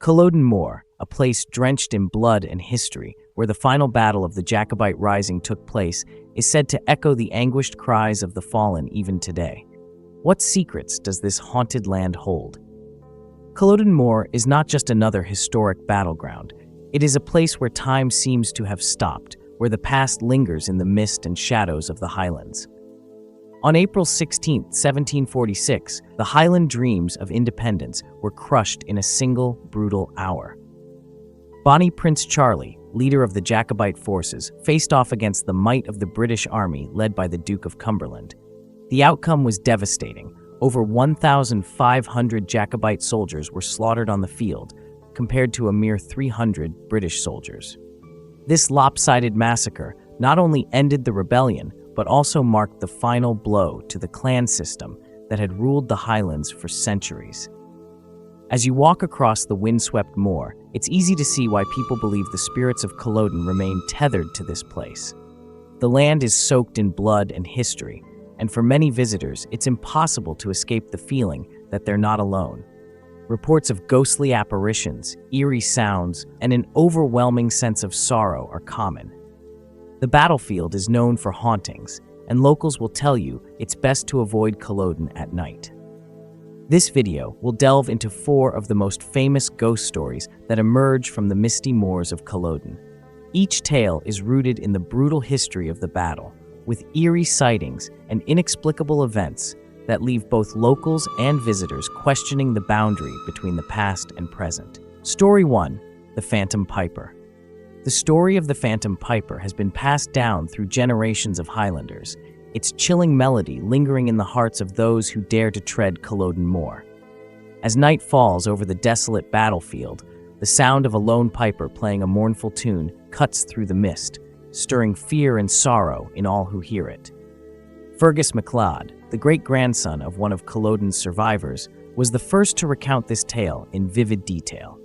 Culloden Moor, a place drenched in blood and history, where the final battle of the Jacobite Rising took place, is said to echo the anguished cries of the fallen even today. What secrets does this haunted land hold? Culloden Moor is not just another historic battleground. It is a place where time seems to have stopped, where the past lingers in the mist and shadows of the Highlands. On April 16, 1746, the Highland dreams of independence were crushed in a single, brutal hour. Bonnie Prince Charlie, leader of the Jacobite forces, faced off against the might of the British Army led by the Duke of Cumberland. The outcome was devastating. Over 1,500 Jacobite soldiers were slaughtered on the field, compared to a mere 300 British soldiers. This lopsided massacre not only ended the rebellion, but also marked the final blow to the clan system that had ruled the Highlands for centuries. As you walk across the windswept moor, it's easy to see why people believe the spirits of Culloden remain tethered to this place. The land is soaked in blood and history, and for many visitors, it's impossible to escape the feeling that they're not alone. Reports of ghostly apparitions, eerie sounds, and an overwhelming sense of sorrow are common. The battlefield is known for hauntings, and locals will tell you it's best to avoid Culloden at night. This video will delve into 4 of the most famous ghost stories that emerge from the misty moors of Culloden. Each tale is rooted in the brutal history of the battle, with eerie sightings and inexplicable events that leave both locals and visitors questioning the boundary between the past and present. Story 1: The Phantom Piper. The story of the Phantom Piper has been passed down through generations of Highlanders, its chilling melody lingering in the hearts of those who dare to tread Culloden Moor. As night falls over the desolate battlefield, the sound of a lone piper playing a mournful tune cuts through the mist, stirring fear and sorrow in all who hear it. Fergus MacLeod, the great-grandson of one of Culloden's survivors, was the first to recount this tale in vivid detail.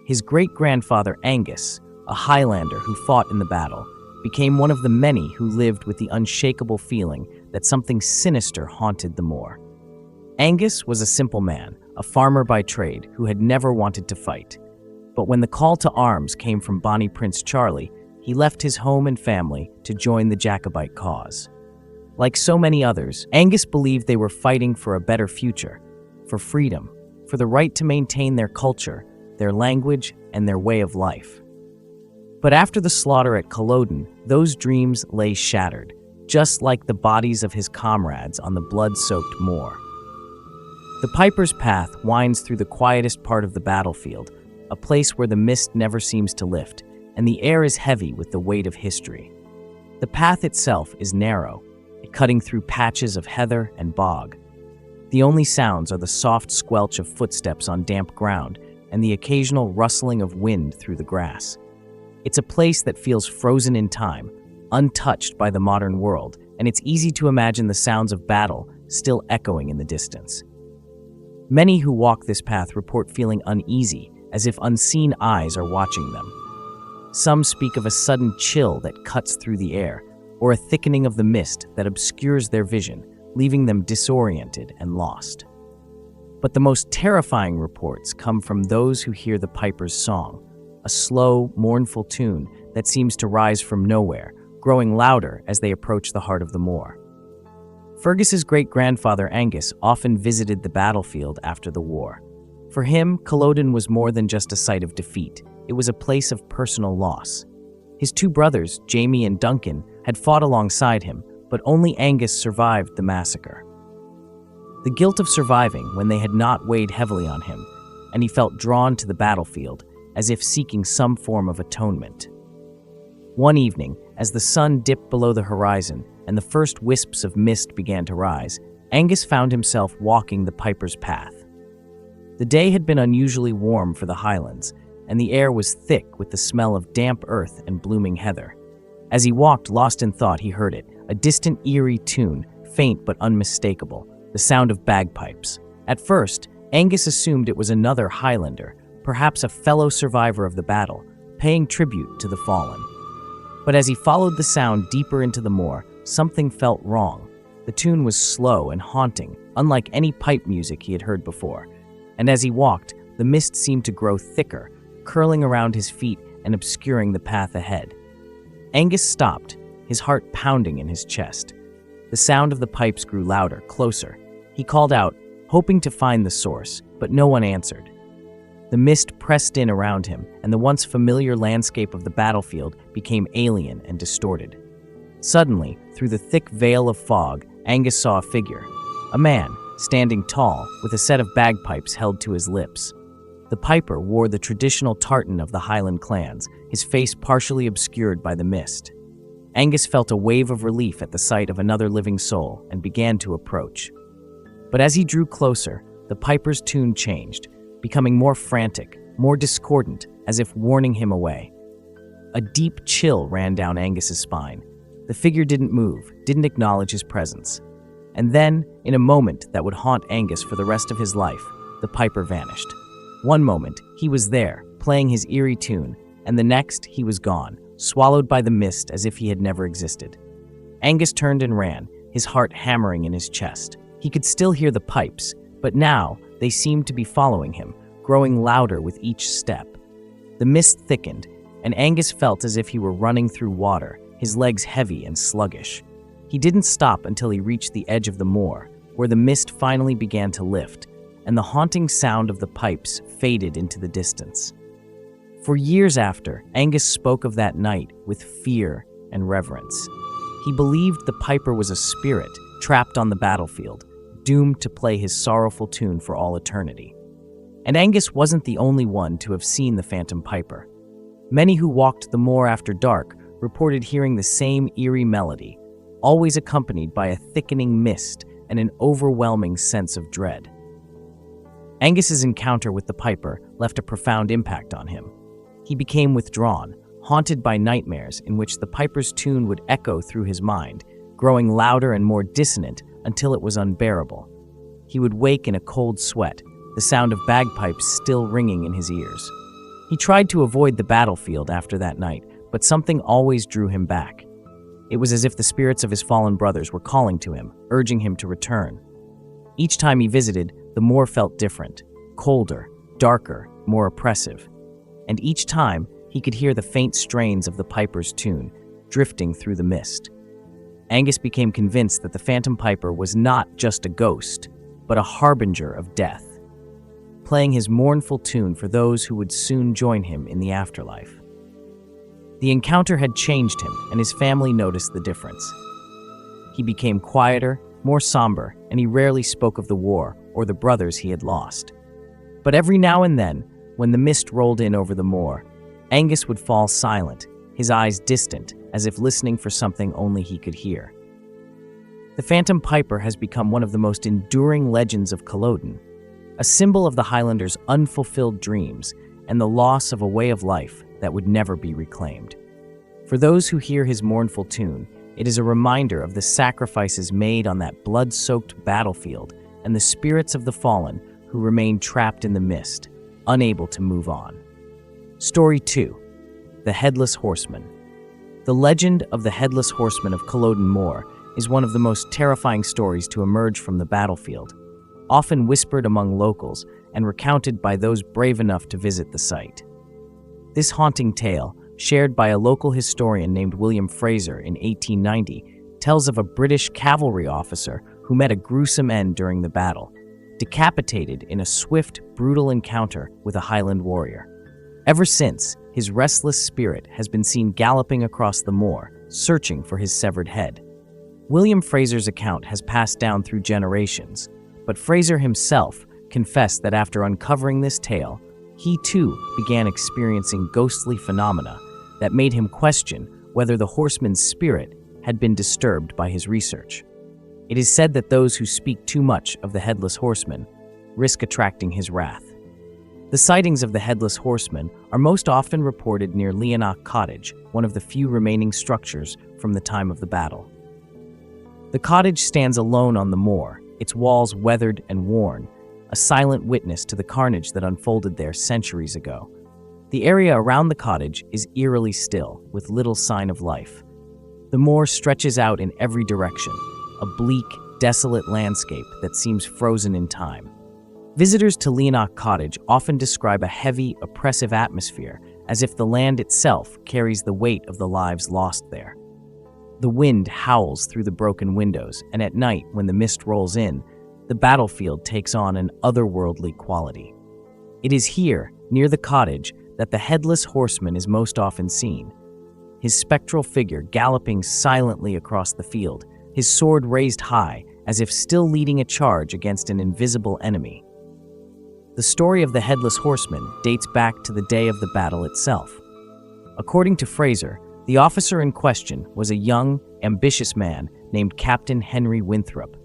His great-grandfather Angus, a Highlander who fought in the battle, became one of the many who lived with the unshakable feeling that something sinister haunted the moor. Angus was a simple man, a farmer by trade who had never wanted to fight. But when the call to arms came from Bonnie Prince Charlie, he left his home and family to join the Jacobite cause. Like so many others, Angus believed they were fighting for a better future, for freedom, for the right to maintain their culture, their language, and their way of life. But after the slaughter at Culloden, those dreams lay shattered, just like the bodies of his comrades on the blood-soaked moor. The Piper's path winds through the quietest part of the battlefield, a place where the mist never seems to lift, and the air is heavy with the weight of history. The path itself is narrow, cutting through patches of heather and bog. The only sounds are the soft squelch of footsteps on damp ground and the occasional rustling of wind through the grass. It's a place that feels frozen in time, untouched by the modern world, and it's easy to imagine the sounds of battle still echoing in the distance. Many who walk this path report feeling uneasy, as if unseen eyes are watching them. Some speak of a sudden chill that cuts through the air, or a thickening of the mist that obscures their vision, leaving them disoriented and lost. But the most terrifying reports come from those who hear the Piper's song, a slow, mournful tune that seems to rise from nowhere, growing louder as they approach the heart of the moor. Fergus's great-grandfather Angus often visited the battlefield after the war. For him, Culloden was more than just a site of defeat. It was a place of personal loss. His 2 brothers, Jamie and Duncan, had fought alongside him, but only Angus survived the massacre. The guilt of surviving when they had not weighed heavily on him, and he felt drawn to the battlefield, as if seeking some form of atonement. One evening, as the sun dipped below the horizon and the first wisps of mist began to rise, Angus found himself walking the Piper's path. The day had been unusually warm for the Highlands, and the air was thick with the smell of damp earth and blooming heather. As he walked lost in thought, he heard it, a distant eerie tune, faint but unmistakable, the sound of bagpipes. At first, Angus assumed it was another Highlander, perhaps a fellow survivor of the battle, paying tribute to the fallen. But as he followed the sound deeper into the moor, something felt wrong. The tune was slow and haunting, unlike any pipe music he had heard before. And as he walked, The mist seemed to grow thicker, curling around his feet and obscuring the path ahead. Angus stopped, his heart pounding in his chest. The sound of the pipes grew louder, closer. He called out, hoping to find the source, but no one answered. The mist pressed in around him, and the once familiar landscape of the battlefield became alien and distorted. Suddenly, through the thick veil of fog, Angus saw a figure. A man, standing tall, with a set of bagpipes held to his lips. The piper wore the traditional tartan of the Highland clans, his face partially obscured by the mist. Angus felt a wave of relief at the sight of another living soul and began to approach. But as he drew closer, the piper's tune changed, becoming more frantic, more discordant, as if warning him away. A deep chill ran down Angus's spine. The figure didn't move, didn't acknowledge his presence. And then, in a moment that would haunt Angus for the rest of his life, the piper vanished. One moment, he was there, playing his eerie tune, and the next, he was gone, swallowed by the mist as if he had never existed. Angus turned and ran, his heart hammering in his chest. He could still hear the pipes, but now they seemed to be following him, growing louder with each step. The mist thickened, and Angus felt as if he were running through water, his legs heavy and sluggish. He didn't stop until he reached the edge of the moor, where the mist finally began to lift, and the haunting sound of the pipes faded into the distance. For years after, Angus spoke of that night with fear and reverence. He believed the piper was a spirit trapped on the battlefield, doomed to play his sorrowful tune for all eternity. And Angus wasn't the only one to have seen the phantom piper. Many who walked the moor after dark reported hearing the same eerie melody, always accompanied by a thickening mist and an overwhelming sense of dread. Angus's encounter with the piper left a profound impact on him. He became withdrawn, haunted by nightmares in which the piper's tune would echo through his mind, growing louder and more dissonant until it was unbearable. He would wake in a cold sweat, the sound of bagpipes still ringing in his ears. He tried to avoid the battlefield after that night, but something always drew him back. It was as if the spirits of his fallen brothers were calling to him, urging him to return. Each time he visited, the moor felt different, colder, darker, more oppressive. And each time, he could hear the faint strains of the piper's tune, drifting through the mist. Angus became convinced that the phantom piper was not just a ghost, but a harbinger of death, playing his mournful tune for those who would soon join him in the afterlife. The encounter had changed him, and his family noticed the difference. He became quieter, more somber, and he rarely spoke of the war or the brothers he had lost. But every now and then, when the mist rolled in over the moor, Angus would fall silent, his eyes distant, as if listening for something only he could hear. The phantom piper has become one of the most enduring legends of Culloden, a symbol of the Highlanders' unfulfilled dreams and the loss of a way of life that would never be reclaimed. For those who hear his mournful tune, it is a reminder of the sacrifices made on that blood-soaked battlefield and the spirits of the fallen who remain trapped in the mist, unable to move on. Story 2. The Headless Horseman. The legend of the Headless Horseman of Culloden Moor is one of the most terrifying stories to emerge from the battlefield, often whispered among locals and recounted by those brave enough to visit the site. This haunting tale, shared by a local historian named William Fraser in 1890, tells of a British cavalry officer who met a gruesome end during the battle, decapitated in a swift, brutal encounter with a Highland warrior. Ever since, his restless spirit has been seen galloping across the moor, searching for his severed head. William Fraser's account has passed down through generations, but Fraser himself confessed that after uncovering this tale, he too began experiencing ghostly phenomena that made him question whether the horseman's spirit had been disturbed by his research. It is said that those who speak too much of the Headless Horseman risk attracting his wrath. The sightings of the Headless Horseman are most often reported near Leonock Cottage, one of the few remaining structures from the time of the battle. The cottage stands alone on the moor, its walls weathered and worn, a silent witness to the carnage that unfolded there centuries ago. The area around the cottage is eerily still, with little sign of life. The moor stretches out in every direction, a bleak, desolate landscape that seems frozen in time. Visitors to Leonock Cottage often describe a heavy, oppressive atmosphere, as if the land itself carries the weight of the lives lost there. The wind howls through the broken windows, and at night, when the mist rolls in, the battlefield takes on an otherworldly quality. It is here, near the cottage, that the headless horseman is most often seen. His spectral figure galloping silently across the field, his sword raised high, as if still leading a charge against an invisible enemy. The story of the Headless Horseman dates back to the day of the battle itself. According to Fraser, the officer in question was a young, ambitious man named Captain Henry Winthrop.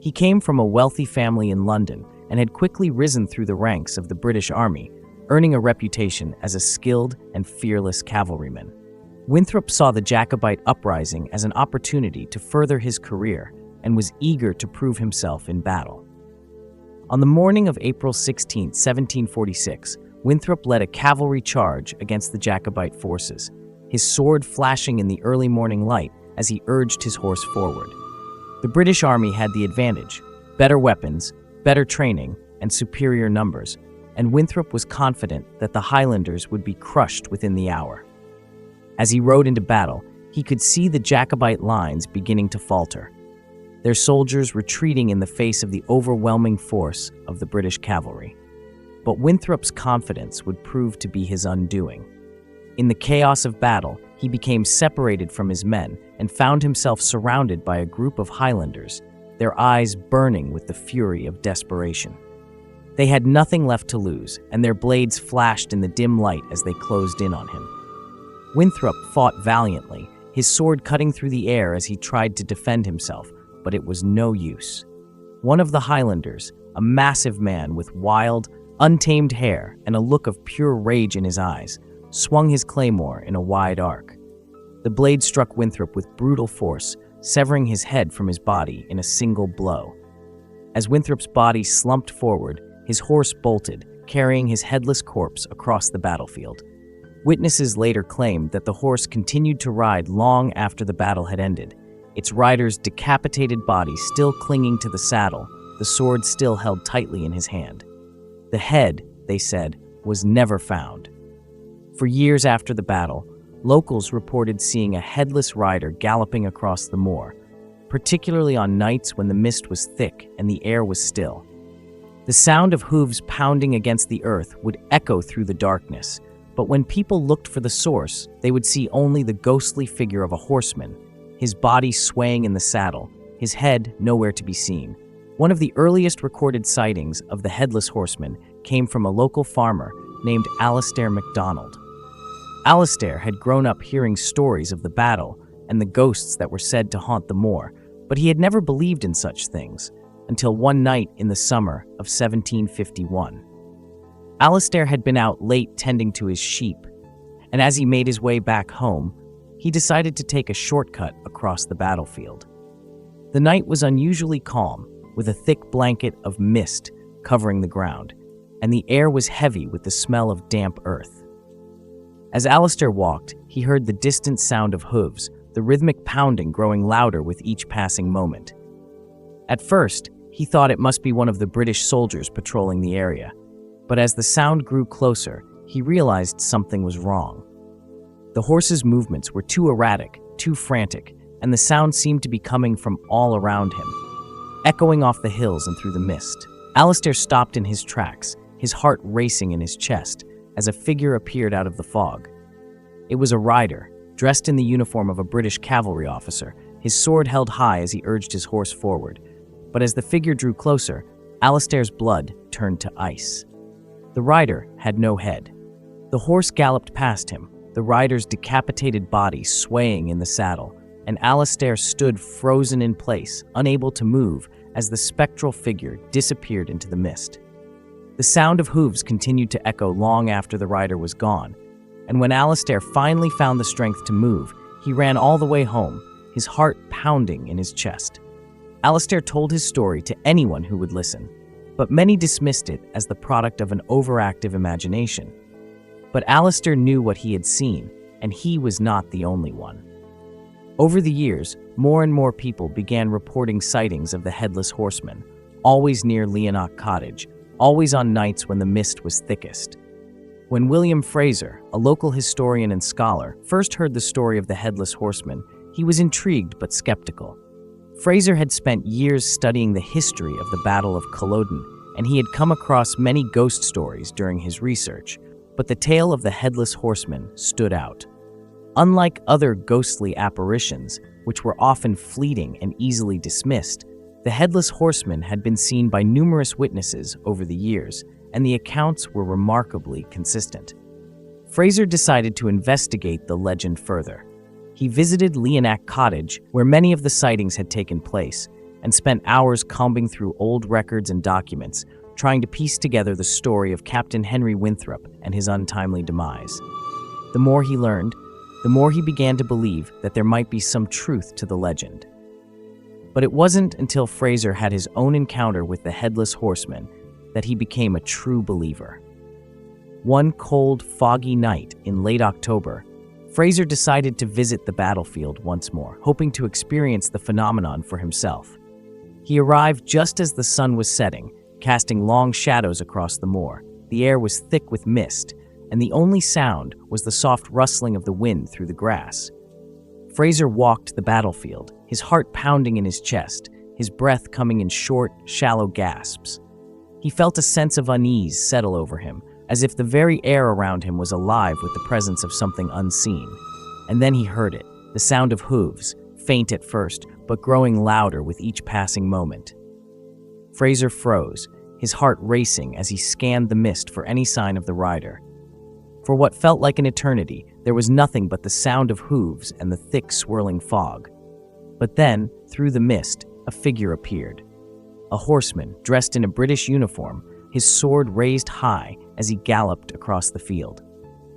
He came from a wealthy family in London and had quickly risen through the ranks of the British Army, earning a reputation as a skilled and fearless cavalryman. Winthrop saw the Jacobite uprising as an opportunity to further his career and was eager to prove himself in battle. On the morning of April 16, 1746, Winthrop led a cavalry charge against the Jacobite forces, his sword flashing in the early morning light as he urged his horse forward. The British Army had the advantage: better weapons, better training, and superior numbers, and Winthrop was confident that the Highlanders would be crushed within the hour. As he rode into battle, he could see the Jacobite lines beginning to falter, their soldiers retreating in the face of the overwhelming force of the British cavalry. But Winthrop's confidence would prove to be his undoing. In the chaos of battle, he became separated from his men and found himself surrounded by a group of Highlanders, their eyes burning with the fury of desperation. They had nothing left to lose, and their blades flashed in the dim light as they closed in on him. Winthrop fought valiantly, his sword cutting through the air as he tried to defend himself, but it was no use. One of the Highlanders, a massive man with wild, untamed hair and a look of pure rage in his eyes, swung his claymore in a wide arc. The blade struck Winthrop with brutal force, severing his head from his body in a single blow. As Winthrop's body slumped forward, his horse bolted, carrying his headless corpse across the battlefield. Witnesses later claimed that the horse continued to ride long after the battle had ended, its rider's decapitated body still clinging to the saddle, the sword still held tightly in his hand. The head, they said, was never found. For years after the battle, locals reported seeing a headless rider galloping across the moor, particularly on nights when the mist was thick and the air was still. The sound of hooves pounding against the earth would echo through the darkness, but when people looked for the source, they would see only the ghostly figure of a horseman, his body swaying in the saddle, his head nowhere to be seen. One of the earliest recorded sightings of the Headless Horseman came from a local farmer named Alastair MacDonald. Alastair had grown up hearing stories of the battle and the ghosts that were said to haunt the moor, but he had never believed in such things until one night in the summer of 1751. Alastair had been out late tending to his sheep, and as he made his way back home, he decided to take a shortcut across the battlefield. The night was unusually calm, with a thick blanket of mist covering the ground, and the air was heavy with the smell of damp earth. As Alastair walked, he heard the distant sound of hooves, the rhythmic pounding growing louder with each passing moment. At first, he thought it must be one of the British soldiers patrolling the area, but as the sound grew closer, he realized something was wrong. The horse's movements were too erratic, too frantic, and the sound seemed to be coming from all around him, echoing off the hills and through the mist. Alastair stopped in his tracks, his heart racing in his chest, as a figure appeared out of the fog. It was a rider, dressed in the uniform of a British cavalry officer, his sword held high as he urged his horse forward. But as the figure drew closer, Alastair's blood turned to ice. The rider had no head. The horse galloped past him, the rider's decapitated body swaying in the saddle, and Alastair stood frozen in place, unable to move as the spectral figure disappeared into the mist. The sound of hooves continued to echo long after the rider was gone, and when Alastair finally found the strength to move, he ran all the way home, his heart pounding in his chest. Alastair told his story to anyone who would listen, but many dismissed it as the product of an overactive imagination. But Alastair knew what he had seen, and he was not the only one. Over the years, more and more people began reporting sightings of the Headless Horseman, always near Leonock Cottage, always on nights when the mist was thickest. When William Fraser, a local historian and scholar, first heard the story of the Headless Horseman, he was intrigued but skeptical. Fraser had spent years studying the history of the Battle of Culloden, and he had come across many ghost stories during his research, but the tale of the Headless Horseman stood out. Unlike other ghostly apparitions, which were often fleeting and easily dismissed, the Headless Horseman had been seen by numerous witnesses over the years, and the accounts were remarkably consistent. Fraser decided to investigate the legend further. He visited Leonac Cottage, where many of the sightings had taken place, and spent hours combing through old records and documents, trying to piece together the story of Captain Henry Winthrop and his untimely demise. The more he learned, the more he began to believe that there might be some truth to the legend. But it wasn't until Fraser had his own encounter with the Headless Horseman that he became a true believer. One cold, foggy night in late October, Fraser decided to visit the battlefield once more, hoping to experience the phenomenon for himself. He arrived just as the sun was setting, casting long shadows across the moor. The air was thick with mist, and the only sound was the soft rustling of the wind through the grass. Fraser walked the battlefield, his heart pounding in his chest, his breath coming in short, shallow gasps. He felt a sense of unease settle over him, as if the very air around him was alive with the presence of something unseen. And then he heard it, the sound of hooves, faint at first, but growing louder with each passing moment. Fraser froze, his heart racing as he scanned the mist for any sign of the rider. For what felt like an eternity, there was nothing but the sound of hooves and the thick, swirling fog. But then, through the mist, a figure appeared. A horseman, dressed in a British uniform, his sword raised high as he galloped across the field.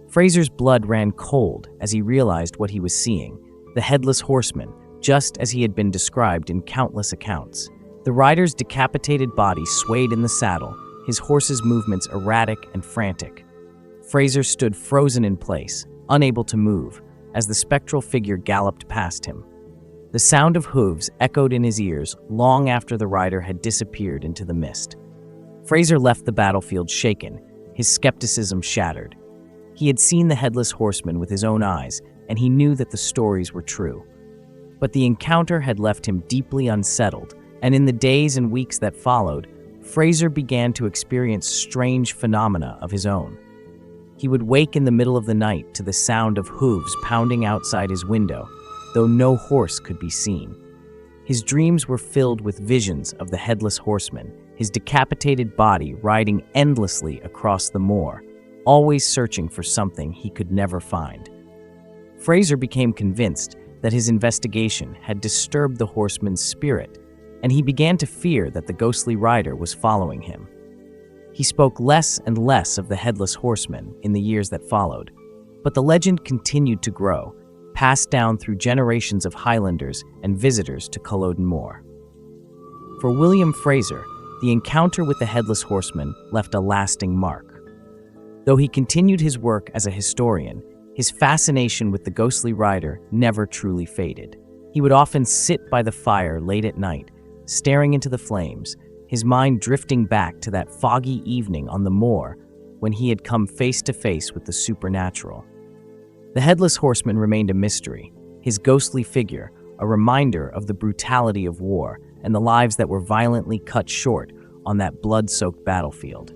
Fraser's blood ran cold as he realized what he was seeing, the Headless Horseman, just as he had been described in countless accounts. The rider's decapitated body swayed in the saddle, his horse's movements erratic and frantic. Fraser stood frozen in place, unable to move, as the spectral figure galloped past him. The sound of hooves echoed in his ears long after the rider had disappeared into the mist. Fraser left the battlefield shaken, his skepticism shattered. He had seen the Headless Horseman with his own eyes, and he knew that the stories were true. But the encounter had left him deeply unsettled, and in the days and weeks that followed, Fraser began to experience strange phenomena of his own. He would wake in the middle of the night to the sound of hooves pounding outside his window, though no horse could be seen. His dreams were filled with visions of the Headless Horseman, his decapitated body riding endlessly across the moor, always searching for something he could never find. Fraser became convinced that his investigation had disturbed the horseman's spirit, and he began to fear that the ghostly rider was following him. He spoke less and less of the Headless Horseman in the years that followed, but the legend continued to grow, passed down through generations of Highlanders and visitors to Culloden Moor. For William Fraser, the encounter with the Headless Horseman left a lasting mark. Though he continued his work as a historian, his fascination with the ghostly rider never truly faded. He would often sit by the fire late at night, staring into the flames, his mind drifting back to that foggy evening on the moor when he had come face to face with the supernatural. The Headless Horseman remained a mystery, his ghostly figure a reminder of the brutality of war and the lives that were violently cut short on that blood-soaked battlefield.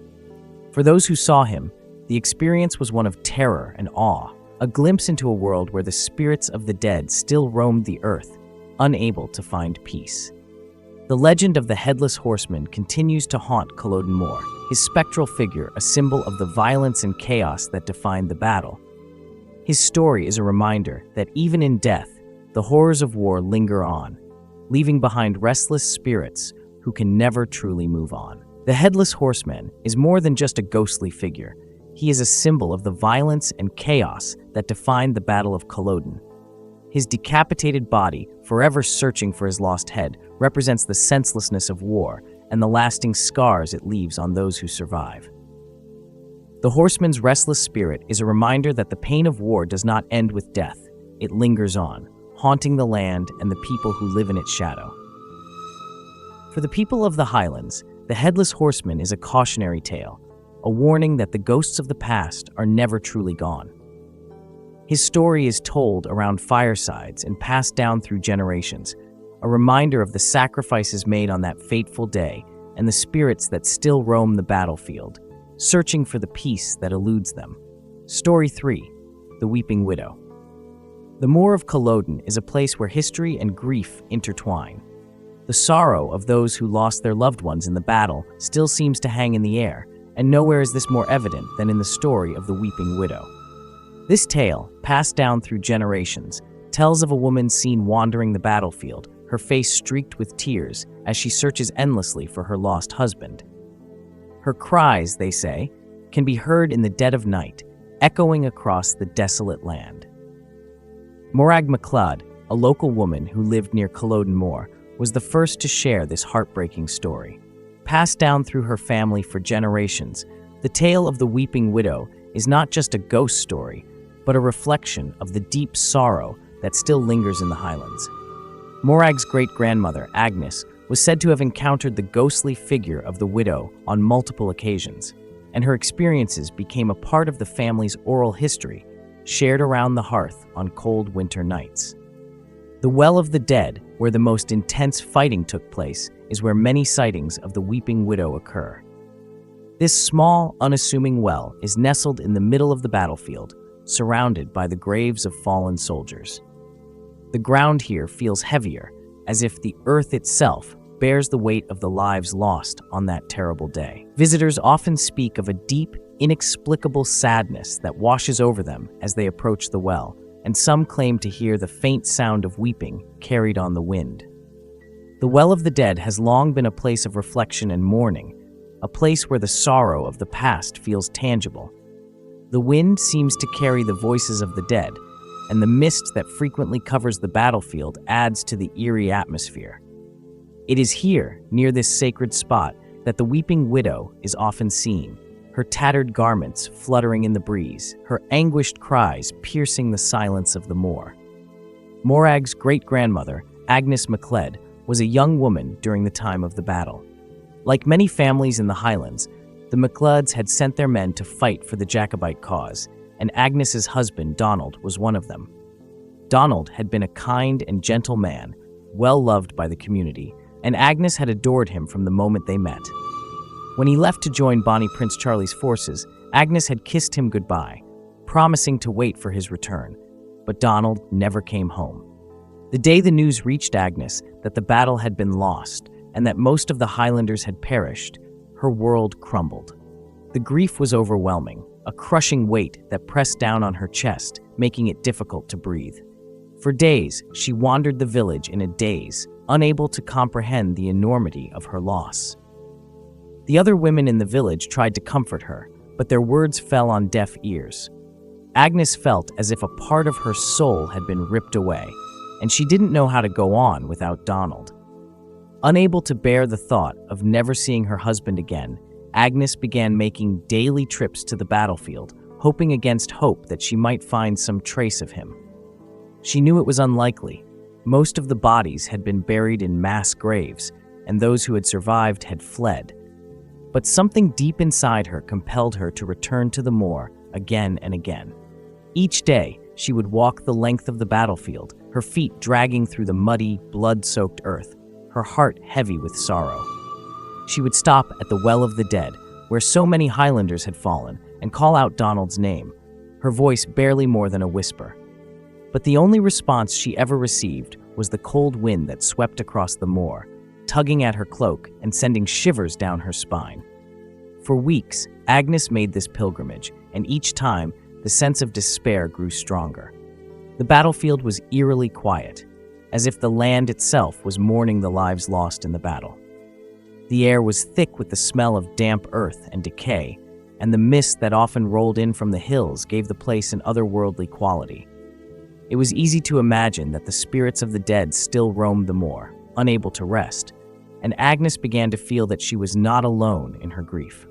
For those who saw him, the experience was one of terror and awe, a glimpse into a world where the spirits of the dead still roamed the earth, unable to find peace. The legend of the Headless Horseman continues to haunt Culloden Moor, his spectral figure a symbol of the violence and chaos that defined the battle. His story is a reminder that even in death, the horrors of war linger on, leaving behind restless spirits who can never truly move on. The Headless Horseman is more than just a ghostly figure. He is a symbol of the violence and chaos that defined the Battle of Culloden. His decapitated body, forever searching for his lost head, represents the senselessness of war and the lasting scars it leaves on those who survive. The horseman's restless spirit is a reminder that the pain of war does not end with death. It lingers on, haunting the land and the people who live in its shadow. For the people of the Highlands, The Headless Horseman is a cautionary tale, a warning that the ghosts of the past are never truly gone. His story is told around firesides and passed down through generations, a reminder of the sacrifices made on that fateful day and the spirits that still roam the battlefield, searching for the peace that eludes them. Story 3. The Weeping Widow. The Moor of Culloden is a place where history and grief intertwine. The sorrow of those who lost their loved ones in the battle still seems to hang in the air, and nowhere is this more evident than in the story of the Weeping Widow. This tale, passed down through generations, tells of a woman seen wandering the battlefield, her face streaked with tears as she searches endlessly for her lost husband. Her cries, they say, can be heard in the dead of night, echoing across the desolate land. Morag MacLeod, a local woman who lived near Culloden Moor, was the first to share this heartbreaking story. Passed down through her family for generations, the tale of the Weeping Widow is not just a ghost story, but a reflection of the deep sorrow that still lingers in the Highlands. Morag's great-grandmother, Agnes, was said to have encountered the ghostly figure of the widow on multiple occasions, and her experiences became a part of the family's oral history, shared around the hearth on cold winter nights. The Well of the Dead, where the most intense fighting took place, is where many sightings of the Weeping Widow occur. This small, unassuming well is nestled in the middle of the battlefield, surrounded by the graves of fallen soldiers. The ground here feels heavier, as if the earth itself bears the weight of the lives lost on that terrible day. Visitors often speak of a deep, inexplicable sadness that washes over them as they approach the well, and some claim to hear the faint sound of weeping carried on the wind. The Well of the Dead has long been a place of reflection and mourning, a place where the sorrow of the past feels tangible. The wind seems to carry the voices of the dead, and the mist that frequently covers the battlefield adds to the eerie atmosphere. It is here, near this sacred spot, that the Weeping Widow is often seen, her tattered garments fluttering in the breeze, her anguished cries piercing the silence of the moor. Morag's great-grandmother, Agnes MacLeod, was a young woman during the time of the battle. Like many families in the Highlands, the MacLeods had sent their men to fight for the Jacobite cause, and Agnes's husband, Donald, was one of them. Donald had been a kind and gentle man, well loved by the community, and Agnes had adored him from the moment they met. When he left to join Bonnie Prince Charlie's forces, Agnes had kissed him goodbye, promising to wait for his return, but Donald never came home. The day the news reached Agnes that the battle had been lost and that most of the Highlanders had perished, her world crumbled. The grief was overwhelming, a crushing weight that pressed down on her chest, making it difficult to breathe. For days, she wandered the village in a daze, unable to comprehend the enormity of her loss. The other women in the village tried to comfort her, but their words fell on deaf ears. Agnes felt as if a part of her soul had been ripped away, and she didn't know how to go on without Donald. Unable to bear the thought of never seeing her husband again, Agnes began making daily trips to the battlefield, hoping against hope that she might find some trace of him. She knew it was unlikely. Most of the bodies had been buried in mass graves, and those who had survived had fled. But something deep inside her compelled her to return to the moor again and again. Each day, she would walk the length of the battlefield, her feet dragging through the muddy, blood-soaked earth, her heart heavy with sorrow. She would stop at the Well of the Dead, where so many Highlanders had fallen, and call out Donald's name, her voice barely more than a whisper. But the only response she ever received was the cold wind that swept across the moor, tugging at her cloak and sending shivers down her spine. For weeks, Agnes made this pilgrimage, and each time, the sense of despair grew stronger. The battlefield was eerily quiet, as if the land itself was mourning the lives lost in the battle. The air was thick with the smell of damp earth and decay, and the mist that often rolled in from the hills gave the place an otherworldly quality. It was easy to imagine that the spirits of the dead still roamed the moor, unable to rest, and Agnes began to feel that she was not alone in her grief.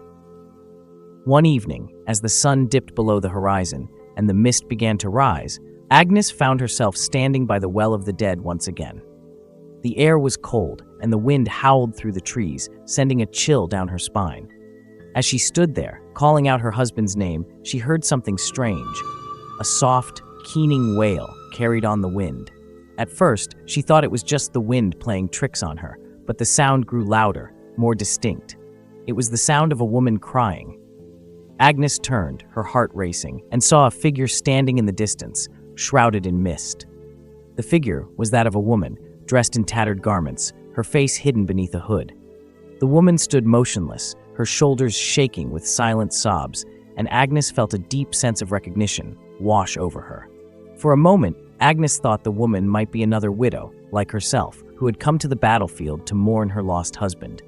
One evening, as the sun dipped below the horizon and the mist began to rise, Agnes found herself standing by the Well of the Dead once again. The air was cold, and the wind howled through the trees, sending a chill down her spine. As she stood there, calling out her husband's name, she heard something strange. A soft, keening wail carried on the wind. At first, she thought it was just the wind playing tricks on her, but the sound grew louder, more distinct. It was the sound of a woman crying. Agnes turned, her heart racing, and saw a figure standing in the distance, shrouded in mist. The figure was that of a woman, dressed in tattered garments, her face hidden beneath a hood. The woman stood motionless, her shoulders shaking with silent sobs, and Agnes felt a deep sense of recognition wash over her. For a moment, Agnes thought the woman might be another widow, like herself, who had come to the battlefield to mourn her lost husband.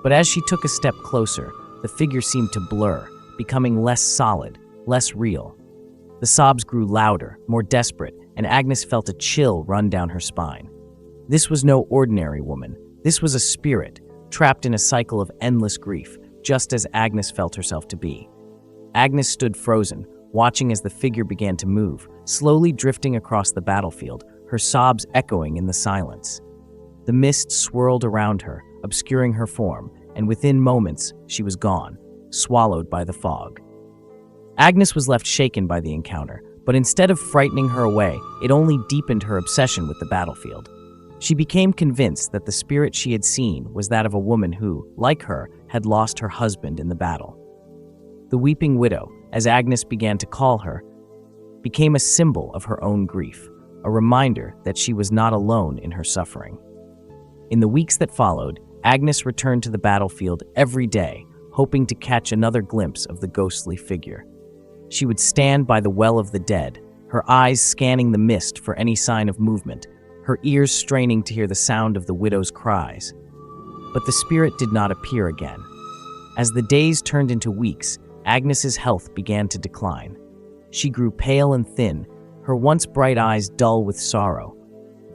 But as she took a step closer, the figure seemed to blur, becoming less solid, less real. The sobs grew louder, more desperate, and Agnes felt a chill run down her spine. This was no ordinary woman. This was a spirit, trapped in a cycle of endless grief, just as Agnes felt herself to be. Agnes stood frozen, watching as the figure began to move, slowly drifting across the battlefield, her sobs echoing in the silence. The mist swirled around her, obscuring her form, and within moments, she was gone, swallowed by the fog. Agnes was left shaken by the encounter, but instead of frightening her away, it only deepened her obsession with the battlefield. She became convinced that the spirit she had seen was that of a woman who, like her, had lost her husband in the battle. The weeping widow, as Agnes began to call her, became a symbol of her own grief, a reminder that she was not alone in her suffering. In the weeks that followed, Agnes returned to the battlefield every day, hoping to catch another glimpse of the ghostly figure. She would stand by the well of the dead, her eyes scanning the mist for any sign of movement, her ears straining to hear the sound of the widow's cries. But the spirit did not appear again. As the days turned into weeks, Agnes's health began to decline. She grew pale and thin, her once bright eyes dull with sorrow.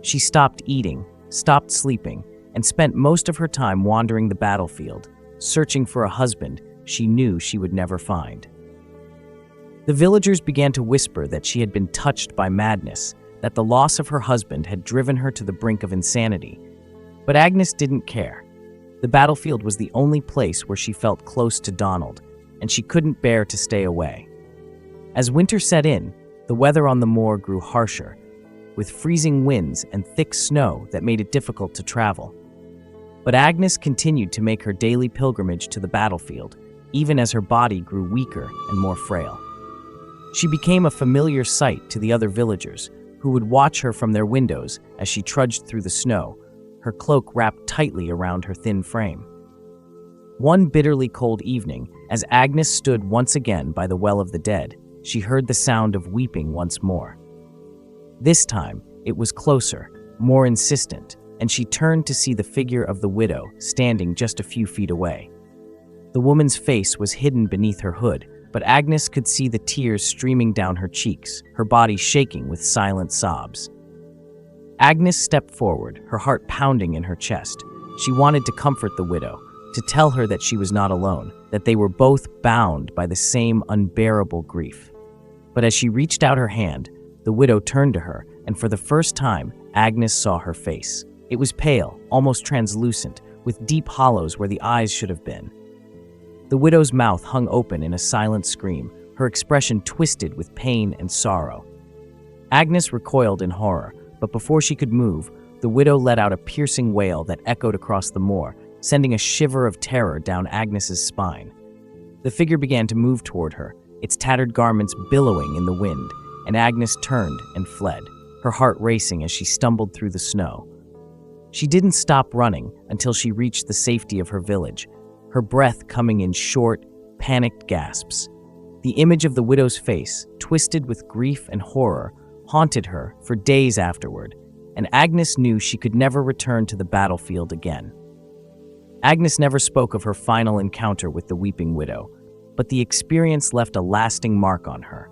She stopped eating, stopped sleeping, and spent most of her time wandering the battlefield, searching for a husband she knew she would never find. The villagers began to whisper that she had been touched by madness, that the loss of her husband had driven her to the brink of insanity. But Agnes didn't care. The battlefield was the only place where she felt close to Donald, and she couldn't bear to stay away. As winter set in, the weather on the moor grew harsher, with freezing winds and thick snow that made it difficult to travel. But Agnes continued to make her daily pilgrimage to the battlefield, even as her body grew weaker and more frail. She became a familiar sight to the other villagers, who would watch her from their windows as she trudged through the snow, her cloak wrapped tightly around her thin frame. One bitterly cold evening, as Agnes stood once again by the well of the dead, she heard the sound of weeping once more. This time, it was closer, more insistent, and she turned to see the figure of the widow standing just a few feet away. The woman's face was hidden beneath her hood, but Agnes could see the tears streaming down her cheeks, her body shaking with silent sobs. Agnes stepped forward, her heart pounding in her chest. She wanted to comfort the widow, to tell her that she was not alone, that they were both bound by the same unbearable grief. But as she reached out her hand, the widow turned to her, and for the first time, Agnes saw her face. It was pale, almost translucent, with deep hollows where the eyes should have been. The widow's mouth hung open in a silent scream, her expression twisted with pain and sorrow. Agnes recoiled in horror, but before she could move, the widow let out a piercing wail that echoed across the moor, sending a shiver of terror down Agnes's spine. The figure began to move toward her, its tattered garments billowing in the wind, and Agnes turned and fled, her heart racing as she stumbled through the snow. She didn't stop running until she reached the safety of her village, her breath coming in short, panicked gasps. The image of the widow's face, twisted with grief and horror, haunted her for days afterward, and Agnes knew she could never return to the battlefield again. Agnes never spoke of her final encounter with the weeping widow, but the experience left a lasting mark on her.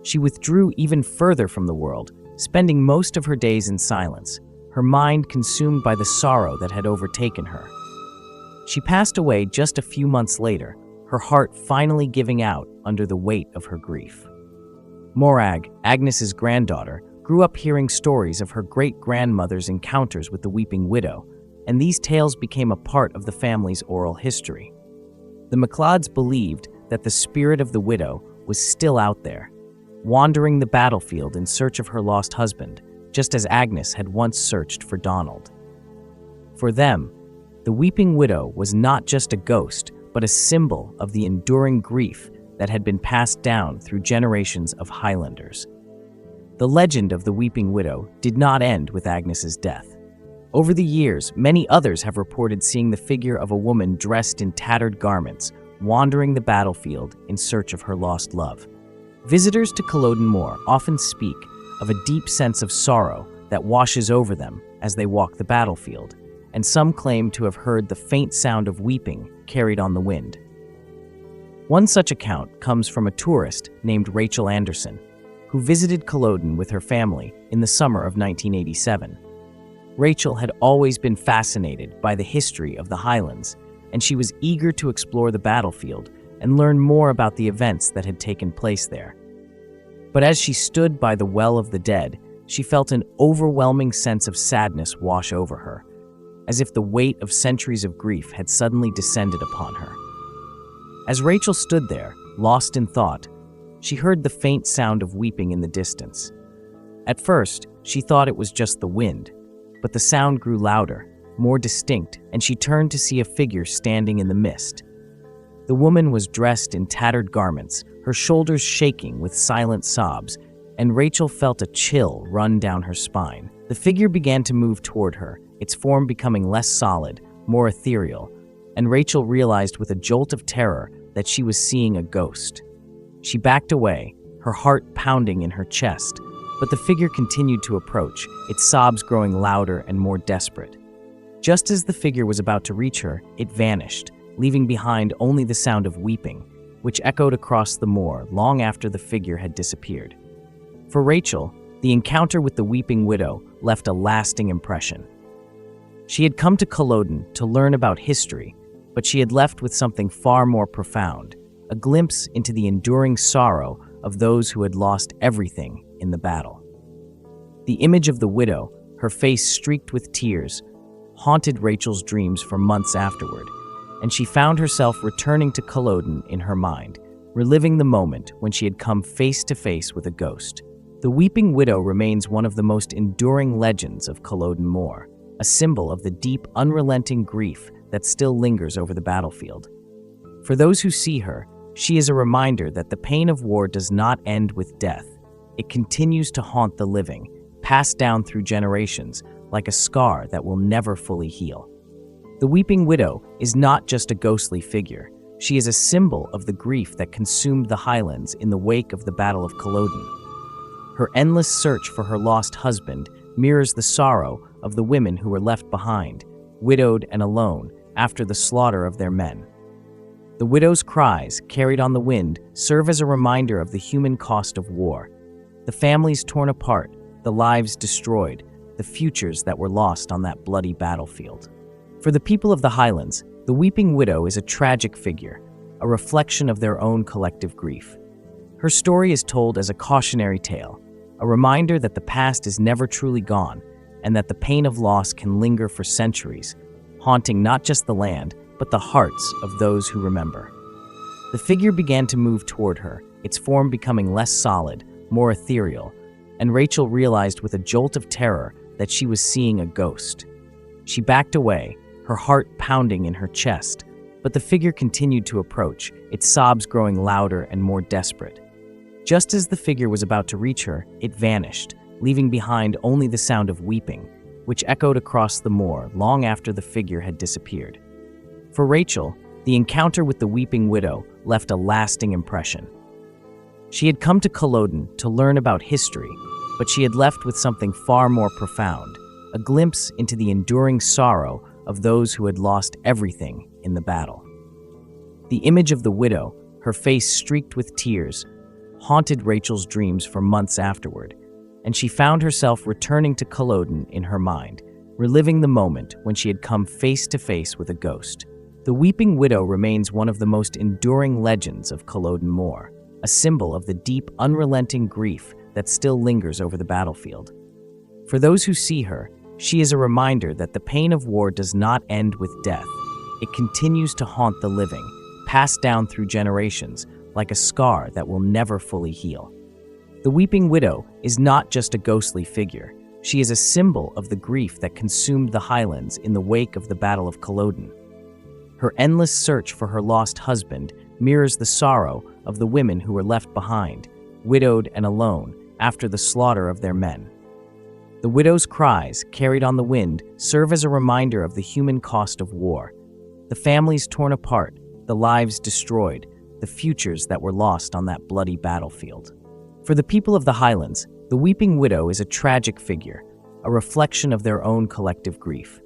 She withdrew even further from the world, spending most of her days in silence, her mind consumed by the sorrow that had overtaken her. She passed away just a few months later, her heart finally giving out under the weight of her grief. Morag, Agnes's granddaughter, grew up hearing stories of her great-grandmother's encounters with the weeping widow, and these tales became a part of the family's oral history. The MacLeods believed that the spirit of the widow was still out there, wandering the battlefield in search of her lost husband, just as Agnes had once searched for Donald. For them, the weeping widow was not just a ghost, but a symbol of the enduring grief that had been passed down through generations of Highlanders. The legend of the weeping widow did not end with Agnes's death. Over the years, many others have reported seeing the figure of a woman dressed in tattered garments, wandering the battlefield in search of her lost love. Visitors to Culloden Moor often speak of a deep sense of sorrow that washes over them as they walk the battlefield, and some claim to have heard the faint sound of weeping carried on the wind. One such account comes from a tourist named Rachel Anderson, who visited Culloden with her family in the summer of 1987. Rachel had always been fascinated by the history of the Highlands, and she was eager to explore the battlefield and learn more about the events that had taken place there. But as she stood by the Well of the Dead, she felt an overwhelming sense of sadness wash over her, as if the weight of centuries of grief had suddenly descended upon her. As Rachel stood there, lost in thought, she heard the faint sound of weeping in the distance. At first, she thought it was just the wind, but the sound grew louder, more distinct, and she turned to see a figure standing in the mist. The woman was dressed in tattered garments, her shoulders shaking with silent sobs, and Rachel felt a chill run down her spine. The figure began to move toward her, its form becoming less solid, more ethereal, and Rachel realized with a jolt of terror that she was seeing a ghost. She backed away, her heart pounding in her chest, but the figure continued to approach, its sobs growing louder and more desperate. Just as the figure was about to reach her, it vanished, leaving behind only the sound of weeping, which echoed across the moor long after the figure had disappeared. For Rachel, the encounter with the weeping widow left a lasting impression. She had come to Culloden to learn about history, but she had left with something far more profound, a glimpse into the enduring sorrow of those who had lost everything in the battle. The image of the widow, her face streaked with tears, haunted Rachel's dreams for months afterward, and she found herself returning to Culloden in her mind, reliving the moment when she had come face to face with a ghost. The weeping widow remains one of the most enduring legends of Culloden Moor, a symbol of the deep, unrelenting grief that still lingers over the battlefield. For those who see her, she is a reminder that the pain of war does not end with death. It continues to haunt the living, passed down through generations, like a scar that will never fully heal. The weeping widow is not just a ghostly figure. She is a symbol of the grief that consumed the Highlands in the wake of the Battle of Culloden. Her endless search for her lost husband mirrors the sorrow of the women who were left behind, widowed and alone after the slaughter of their men. The widow's cries, carried on the wind, serve as a reminder of the human cost of war. The families torn apart, the lives destroyed, the futures that were lost on that bloody battlefield. For the people of the Highlands, the weeping widow is a tragic figure, a reflection of their own collective grief. Her story is told as a cautionary tale, a reminder that the past is never truly gone, and that the pain of loss can linger for centuries, haunting not just the land, but the hearts of those who remember. The figure began to move toward her, its form becoming less solid, more ethereal, and Rachel realized with a jolt of terror that she was seeing a ghost. She backed away, her heart pounding in her chest, but the figure continued to approach, its sobs growing louder and more desperate. Just as the figure was about to reach her, it vanished, leaving behind only the sound of weeping, which echoed across the moor long after the figure had disappeared. For Rachel, the encounter with the weeping widow left a lasting impression. She had come to Culloden to learn about history, but she had left with something far more profound, a glimpse into the enduring sorrow of those who had lost everything in the battle. The image of the widow, her face streaked with tears, haunted Rachel's dreams for months afterward, and she found herself returning to Culloden in her mind, reliving the moment when she had come face to face with a ghost. The weeping widow remains one of the most enduring legends of Culloden Moor, a symbol of the deep, unrelenting grief that still lingers over the battlefield. For those who see her, She is a reminder that the pain of war does not end with death. It continues to haunt the living, passed down through generations, like a scar that will never fully heal. The weeping widow is not just a ghostly figure. She is a symbol of the grief that consumed the Highlands in the wake of the Battle of Culloden. Her endless search for her lost husband mirrors the sorrow of the women who were left behind, widowed and alone, after the slaughter of their men. The widow's cries, carried on the wind, serve as a reminder of the human cost of war. The families torn apart, the lives destroyed, the futures that were lost on that bloody battlefield. For the people of the Highlands, the weeping widow is a tragic figure, a reflection of their own collective grief.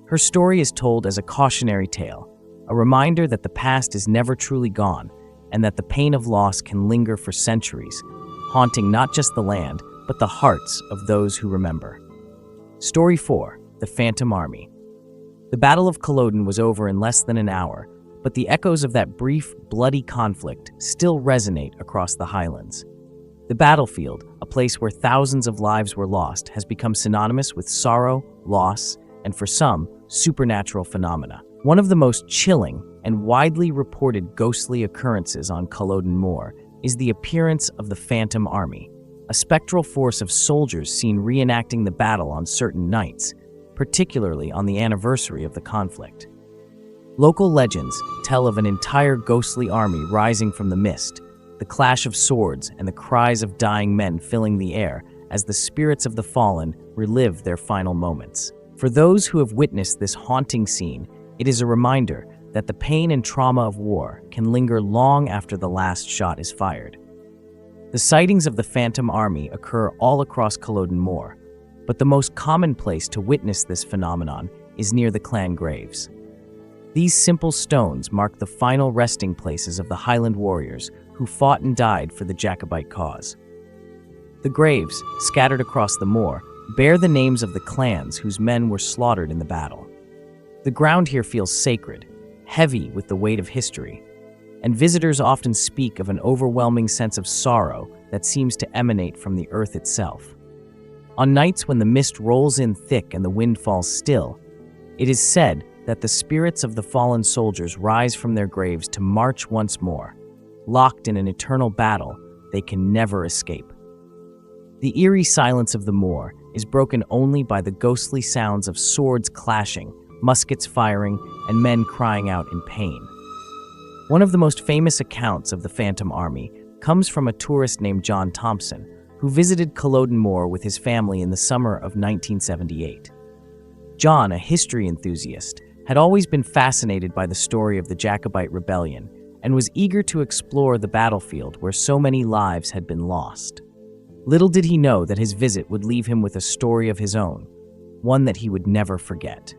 Her story is told as a cautionary tale, a reminder that the past is never truly gone and that the pain of loss can linger for centuries, haunting not just the land, but the hearts of those who remember. Story 4. The Phantom Army. The Battle of Culloden was over in less than an hour, but the echoes of that brief, bloody conflict still resonate across the Highlands. The battlefield, a place where thousands of lives were lost, has become synonymous with sorrow, loss, and for some, supernatural phenomena. One of the most chilling and widely reported ghostly occurrences on Culloden Moor is the appearance of the Phantom Army, a spectral force of soldiers seen reenacting the battle on certain nights, particularly on the anniversary of the conflict. Local legends tell of an entire ghostly army rising from the mist, the clash of swords and the cries of dying men filling the air as the spirits of the fallen relive their final moments. For those who have witnessed this haunting scene, it is a reminder that the pain and trauma of war can linger long after the last shot is fired. The sightings of the Phantom Army occur all across Culloden Moor, but the most common place to witness this phenomenon is near the clan graves. These simple stones mark the final resting places of the Highland warriors who fought and died for the Jacobite cause. The graves, scattered across the moor, bear the names of the clans whose men were slaughtered in the battle. The ground here feels sacred, heavy with the weight of history, and visitors often speak of an overwhelming sense of sorrow that seems to emanate from the earth itself. On nights when the mist rolls in thick and the wind falls still, it is said that the spirits of the fallen soldiers rise from their graves to march once more, locked in an eternal battle they can never escape. The eerie silence of the moor is broken only by the ghostly sounds of swords clashing, muskets firing, and men crying out in pain. One of the most famous accounts of the Phantom Army comes from a tourist named John Thompson, who visited Culloden Moor with his family in the summer of 1978. John, a history enthusiast, had always been fascinated by the story of the Jacobite Rebellion and was eager to explore the battlefield where so many lives had been lost. Little did he know that his visit would leave him with a story of his own, one that he would never forget.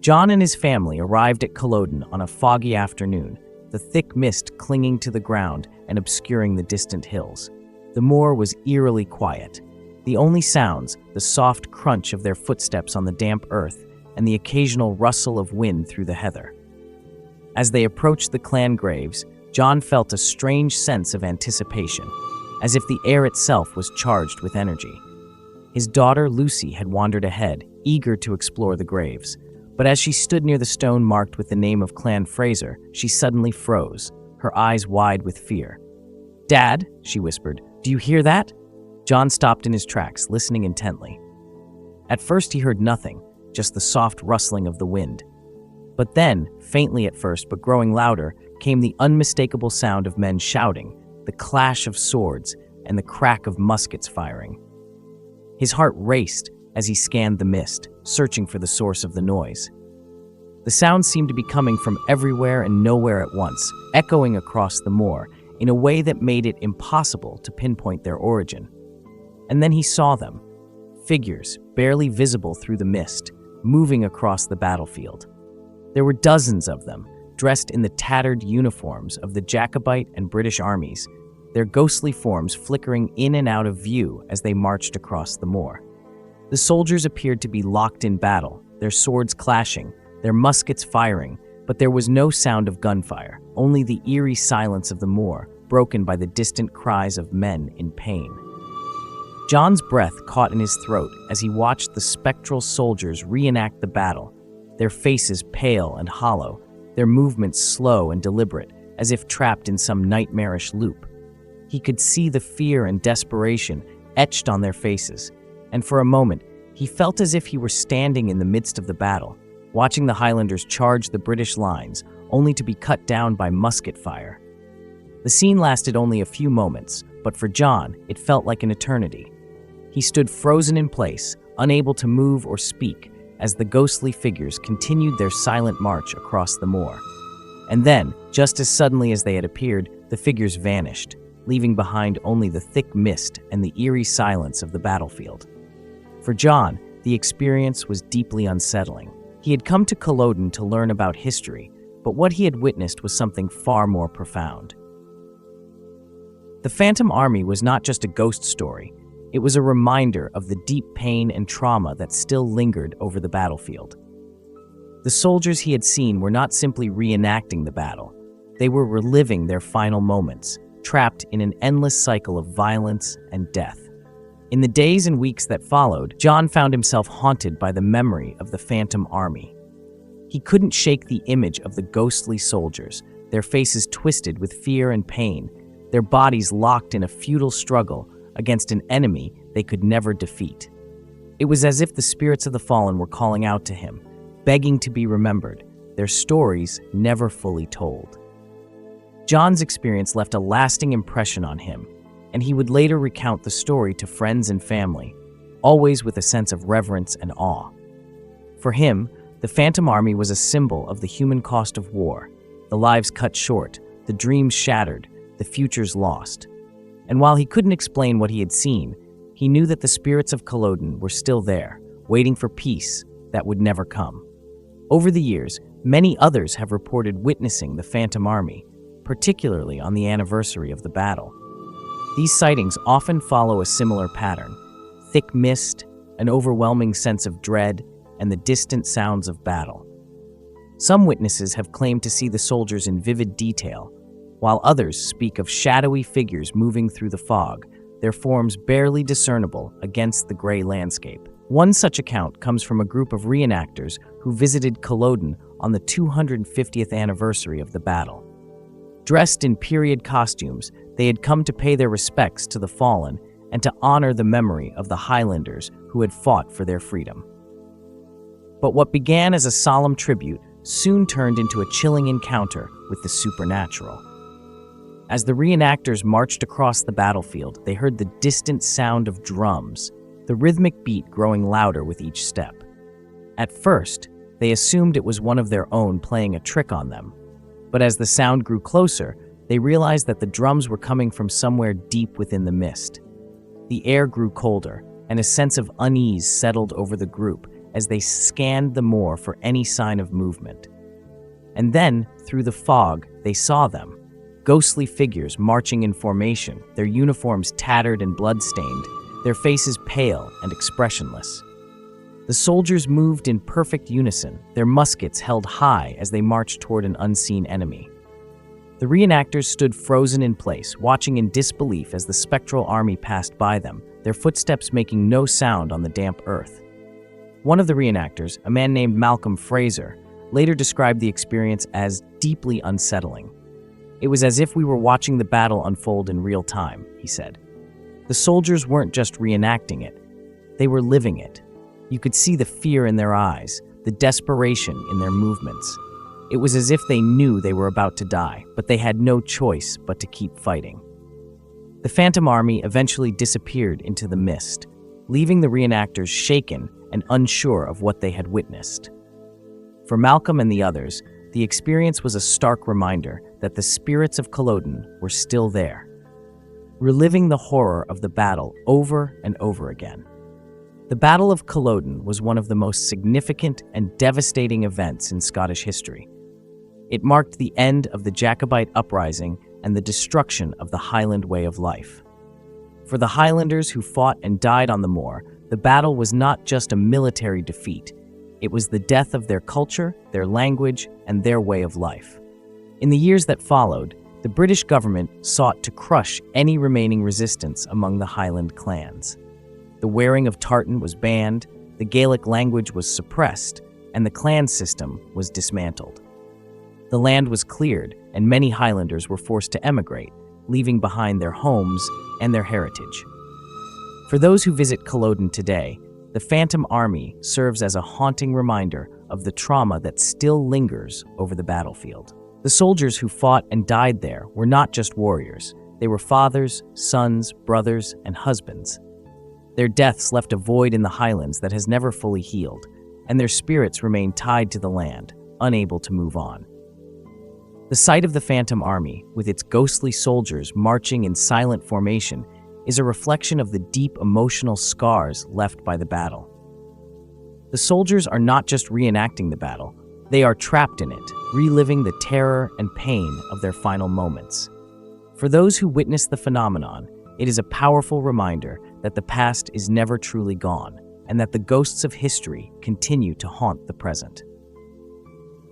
John and his family arrived at Culloden on a foggy afternoon, the thick mist clinging to the ground and obscuring the distant hills. The moor was eerily quiet. The only sounds, the soft crunch of their footsteps on the damp earth and the occasional rustle of wind through the heather. As they approached the clan graves, John felt a strange sense of anticipation, as if the air itself was charged with energy. His daughter Lucy had wandered ahead, eager to explore the graves. But as she stood near the stone marked with the name of Clan Fraser, she suddenly froze, her eyes wide with fear. "Dad," she whispered, "do you hear that?" John stopped in his tracks, listening intently. At first he heard nothing, just the soft rustling of the wind. But then, faintly at first but growing louder, came the unmistakable sound of men shouting, the clash of swords, and the crack of muskets firing. His heart raced as he scanned the mist, searching for the source of the noise. The sounds seemed to be coming from everywhere and nowhere at once, echoing across the moor in a way that made it impossible to pinpoint their origin. And then he saw them, figures barely visible through the mist, moving across the battlefield. There were dozens of them, dressed in the tattered uniforms of the Jacobite and British armies, their ghostly forms flickering in and out of view as they marched across the moor. The soldiers appeared to be locked in battle, their swords clashing, their muskets firing, but there was no sound of gunfire, only the eerie silence of the moor, broken by the distant cries of men in pain. John's breath caught in his throat as he watched the spectral soldiers reenact the battle, their faces pale and hollow, their movements slow and deliberate, as if trapped in some nightmarish loop. He could see the fear and desperation etched on their faces, and for a moment, he felt as if he were standing in the midst of the battle, watching the Highlanders charge the British lines, only to be cut down by musket fire. The scene lasted only a few moments, but for John, it felt like an eternity. He stood frozen in place, unable to move or speak, as the ghostly figures continued their silent march across the moor. And then, just as suddenly as they had appeared, the figures vanished, leaving behind only the thick mist and the eerie silence of the battlefield. For John, the experience was deeply unsettling. He had come to Culloden to learn about history, but what he had witnessed was something far more profound. The Phantom Army was not just a ghost story. It was a reminder of the deep pain and trauma that still lingered over the battlefield. The soldiers he had seen were not simply reenacting the battle. They were reliving their final moments, trapped in an endless cycle of violence and death. In the days and weeks that followed, John found himself haunted by the memory of the Phantom Army. He couldn't shake the image of the ghostly soldiers, their faces twisted with fear and pain, their bodies locked in a futile struggle against an enemy they could never defeat. It was as if the spirits of the fallen were calling out to him, begging to be remembered, their stories never fully told. John's experience left a lasting impression on him, and he would later recount the story to friends and family, always with a sense of reverence and awe. For him, the Phantom Army was a symbol of the human cost of war, the lives cut short, the dreams shattered, the futures lost. And while he couldn't explain what he had seen, he knew that the spirits of Culloden were still there, waiting for peace that would never come. Over the years, many others have reported witnessing the Phantom Army, particularly on the anniversary of the battle. These sightings often follow a similar pattern: thick mist, an overwhelming sense of dread, and the distant sounds of battle. Some witnesses have claimed to see the soldiers in vivid detail, while others speak of shadowy figures moving through the fog, their forms barely discernible against the gray landscape. One such account comes from a group of reenactors who visited Culloden on the 250th anniversary of the battle. Dressed in period costumes, they had come to pay their respects to the fallen and to honor the memory of the Highlanders who had fought for their freedom. But what began as a solemn tribute soon turned into a chilling encounter with the supernatural. As the reenactors marched across the battlefield, they heard the distant sound of drums, the rhythmic beat growing louder with each step. At first, they assumed it was one of their own playing a trick on them, but as the sound grew closer, they realized that the drums were coming from somewhere deep within the mist. The air grew colder, and a sense of unease settled over the group as they scanned the moor for any sign of movement. And then, through the fog, they saw them. Ghostly figures marching in formation, their uniforms tattered and blood-stained, their faces pale and expressionless. The soldiers moved in perfect unison, their muskets held high as they marched toward an unseen enemy. The reenactors stood frozen in place, watching in disbelief as the spectral army passed by them, their footsteps making no sound on the damp earth. One of the reenactors, a man named Malcolm Fraser, later described the experience as deeply unsettling. "It was as if we were watching the battle unfold in real time," he said. The soldiers weren't just reenacting it, they were living it. You could see the fear in their eyes, the desperation in their movements. It was as if they knew they were about to die, but they had no choice but to keep fighting. The Phantom Army eventually disappeared into the mist, leaving the reenactors shaken and unsure of what they had witnessed. For Malcolm and the others, the experience was a stark reminder that the spirits of Culloden were still there, reliving the horror of the battle over and over again. The Battle of Culloden was one of the most significant and devastating events in Scottish history. It marked the end of the Jacobite Uprising and the destruction of the Highland way of life. For the Highlanders who fought and died on the moor, the battle was not just a military defeat. It was the death of their culture, their language, and their way of life. In the years that followed, the British government sought to crush any remaining resistance among the Highland clans. The wearing of tartan was banned, the Gaelic language was suppressed, and the clan system was dismantled. The land was cleared, and many Highlanders were forced to emigrate, leaving behind their homes and their heritage. For those who visit Culloden today, the Phantom Army serves as a haunting reminder of the trauma that still lingers over the battlefield. The soldiers who fought and died there were not just warriors. They were fathers, sons, brothers, and husbands. Their deaths left a void in the Highlands that has never fully healed, and their spirits remain tied to the land, unable to move on. The sight of the Phantom Army, with its ghostly soldiers marching in silent formation, is a reflection of the deep emotional scars left by the battle. The soldiers are not just reenacting the battle, they are trapped in it, reliving the terror and pain of their final moments. For those who witness the phenomenon, it is a powerful reminder that the past is never truly gone, and that the ghosts of history continue to haunt the present.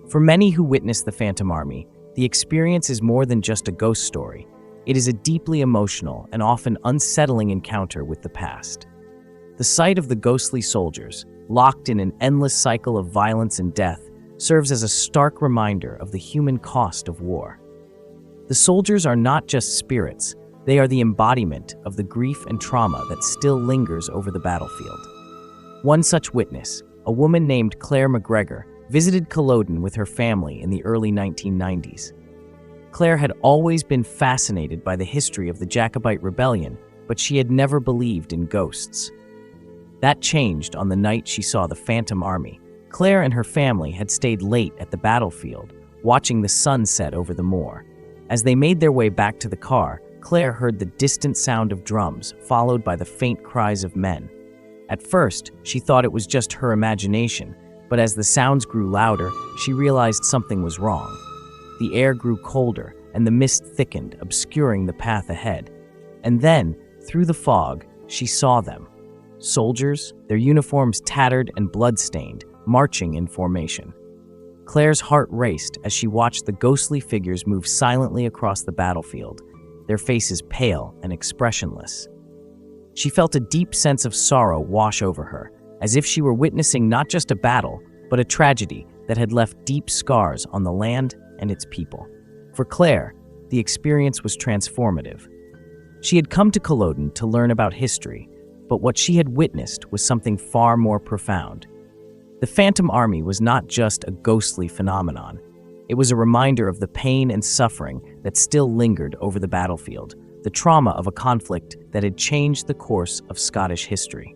For many who witness the Phantom Army, the experience is more than just a ghost story. It is a deeply emotional and often unsettling encounter with the past. The sight of the ghostly soldiers, locked in an endless cycle of violence and death, serves as a stark reminder of the human cost of war. The soldiers are not just spirits, they are the embodiment of the grief and trauma that still lingers over the battlefield. One such witness, a woman named Claire McGregor, visited Culloden with her family in the early 1990s. Claire had always been fascinated by the history of the Jacobite Rebellion, but she had never believed in ghosts. That changed on the night she saw the Phantom Army. Claire and her family had stayed late at the battlefield, watching the sun set over the moor. As they made their way back to the car, Claire heard the distant sound of drums, followed by the faint cries of men. At first, she thought it was just her imagination, but as the sounds grew louder, she realized something was wrong. The air grew colder, and the mist thickened, obscuring the path ahead. And then, through the fog, she saw them. Soldiers, their uniforms tattered and blood-stained, marching in formation. Claire's heart raced as she watched the ghostly figures move silently across the battlefield, their faces pale and expressionless. She felt a deep sense of sorrow wash over her, as if she were witnessing not just a battle, but a tragedy that had left deep scars on the land and its people. For Claire, the experience was transformative. She had come to Culloden to learn about history, but what she had witnessed was something far more profound. The Phantom Army was not just a ghostly phenomenon. It was a reminder of the pain and suffering that still lingered over the battlefield, the trauma of a conflict that had changed the course of Scottish history.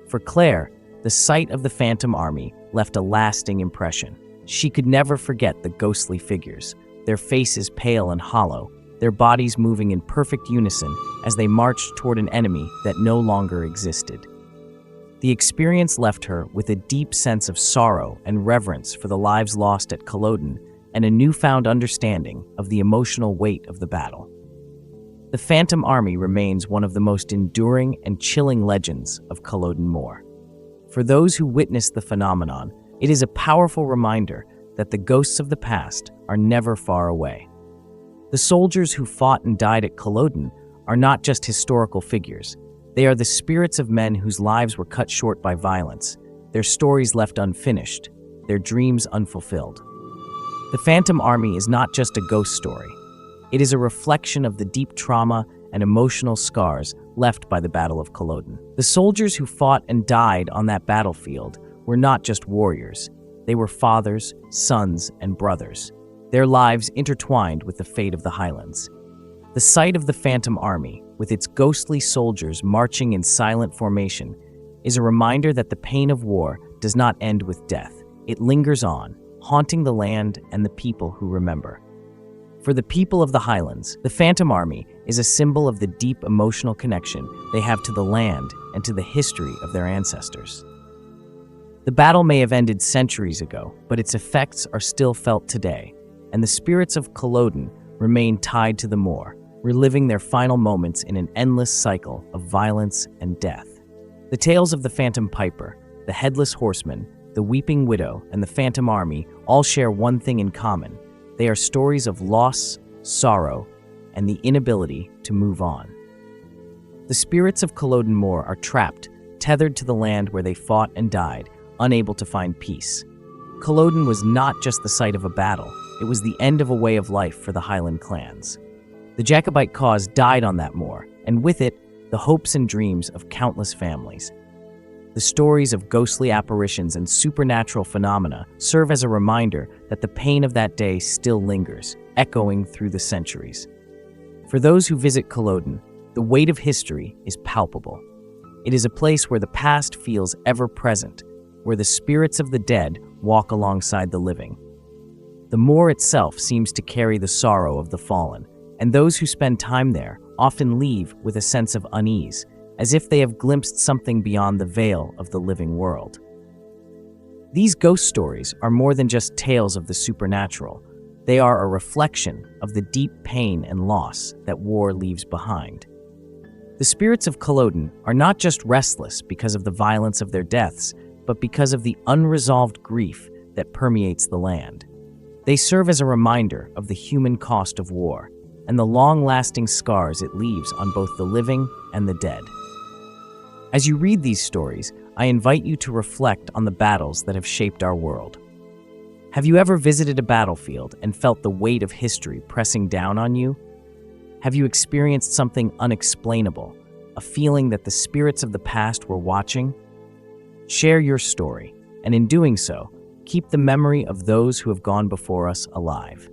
For Claire, the sight of the Phantom Army left a lasting impression. She could never forget the ghostly figures, their faces pale and hollow, their bodies moving in perfect unison as they marched toward an enemy that no longer existed. The experience left her with a deep sense of sorrow and reverence for the lives lost at Culloden and a newfound understanding of the emotional weight of the battle. The Phantom Army remains one of the most enduring and chilling legends of Culloden Moor. For those who witnessed the phenomenon, it is a powerful reminder that the ghosts of the past are never far away. The soldiers who fought and died at Culloden are not just historical figures. They are the spirits of men whose lives were cut short by violence, their stories left unfinished, their dreams unfulfilled. The Phantom Army is not just a ghost story. It is a reflection of the deep trauma and emotional scars left by the Battle of Culloden. The soldiers who fought and died on that battlefield were not just warriors. They were fathers, sons, and brothers, their lives intertwined with the fate of the Highlands. The sight of the Phantom Army, with its ghostly soldiers marching in silent formation, is a reminder that the pain of war does not end with death. It lingers on, haunting the land and the people who remember. For the people of the Highlands, the Phantom Army is a symbol of the deep emotional connection they have to the land and to the history of their ancestors. The battle may have ended centuries ago, but its effects are still felt today, and the spirits of Culloden remain tied to the moor, reliving their final moments in an endless cycle of violence and death. The tales of the Phantom Piper, the Headless Horseman, the Weeping Widow, and the Phantom Army all share one thing in common. They are stories of loss, sorrow, and the inability to move on. The spirits of Culloden Moor are trapped, tethered to the land where they fought and died, unable to find peace. Culloden was not just the site of a battle, it was the end of a way of life for the Highland clans. The Jacobite cause died on that moor, and with it, the hopes and dreams of countless families. The stories of ghostly apparitions and supernatural phenomena serve as a reminder that the pain of that day still lingers, echoing through the centuries. For those who visit Culloden, the weight of history is palpable. It is a place where the past feels ever present, where the spirits of the dead walk alongside the living. The moor itself seems to carry the sorrow of the fallen, and those who spend time there often leave with a sense of unease, as if they have glimpsed something beyond the veil of the living world. These ghost stories are more than just tales of the supernatural. They are a reflection of the deep pain and loss that war leaves behind. The spirits of Culloden are not just restless because of the violence of their deaths, but because of the unresolved grief that permeates the land. They serve as a reminder of the human cost of war and the long-lasting scars it leaves on both the living and the dead. As you read these stories, I invite you to reflect on the battles that have shaped our world. Have you ever visited a battlefield and felt the weight of history pressing down on you? Have you experienced something unexplainable, a feeling that the spirits of the past were watching? Share your story, and in doing so, keep the memory of those who have gone before us alive.